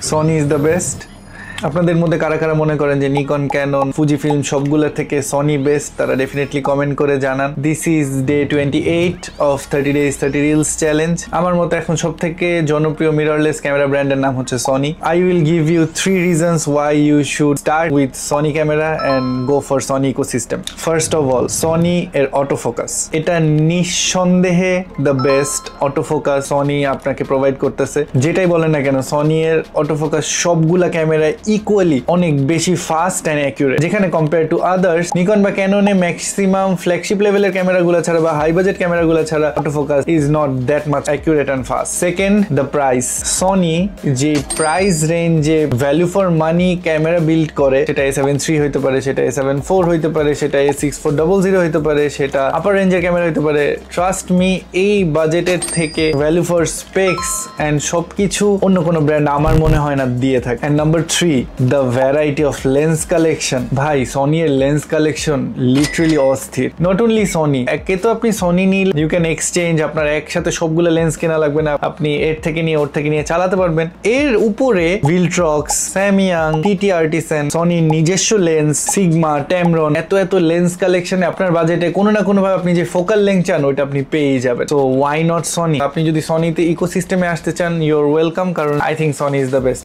Sony is the best. আপনাদের মধ্যে কারা কারা মনে করেন যে নিকন, ক্যানন, ফুজি ফিল্ম সবগুলোর থেকে সনি বেস্ট, তারা ডেফিনেটলি কমেন্ট করে জানান। This is day 28 of 30 days 30 reels challenge. আমার মতে এখন সব থেকে জনপ্রিয় মিররলেস ক্যামেরা ব্র্যান্ডের নাম হচ্ছে Sony. I will give you 3 reasons why you should start with Sony camera and go for Sony ecosystem. First of all, Sony এর অটোফোকাস, এটা নিঃসন্দেহে দ্য বেস্ট অটোফোকাস সনি আপনাকে প্রোভাইড করতেছে। যেটাই বলেন না কেন, সনি এর অটোফোকাস সবগুলা ক্যামেরায় ইকুয়ালি অনেক বেশি ফাস্ট অ্যান্ড অ্যাকুরেট, যেখানে কম্পেয়ার টু আদার্স নিকন বা ক্যাননে ম্যাক্সিমাম ফ্ল্যাগশিপ লেভেলের ক্যামেরাগুলো ছাড়া বা হাই বাজেট ক্যামেরাগুলো ছাড়া autofocus is not that much accurate and fast. Second, the price. Sony যে প্রাইস রেঞ্জে value for money camera build করে, সেটা A7 III হইতে পারে, সেটা A7 IV হইতে পারে, সেটা A6400 হইতে পারে, সেটা আপার রেঞ্জের ক্যামেরা হইতে পারে, ট্রাস্ট মি এই বাজেটের থেকে ভ্যালু ফর স্পেক্স অ্যান্ড সবকিছু অন্য কোনো ব্র্যান্ড আমার মনে হয় না দিয়ে থাকে। And number 3, the variety of lens collection। ভাই সনি এর লেন্স কালেকশন লিটারালি অস্থির। নট অনলি সনি, একে তো আপনি সনি নিলে ইউ ক্যান এক্সচেঞ্জ, আপনার একসাথে সবগুলো লেন্স কেনা লাগবে না, আপনি এর থেকে নিয়ে ওর থেকে নিয়ে চালাতে পারবেন। এর উপরে ভিলট্রক্স, স্যামইয়াং, টিটি আর্টিসান, সনির নিজস্ব লেন্স, সিগমা, ট্যামরন, এত লেন্স কালেকশনে আপনার বাজেটে কোনো না কোনো ভাবে আপনি যে ফোকাল লেন্স চান ওইটা আপনি পেয়ে যাবেন। So why not Sony? আপনি যদি সনিতে ইকোসিস্টেমে আসতে চান, ইউর ওয়েলকাম, কারণ I think Sony is the best.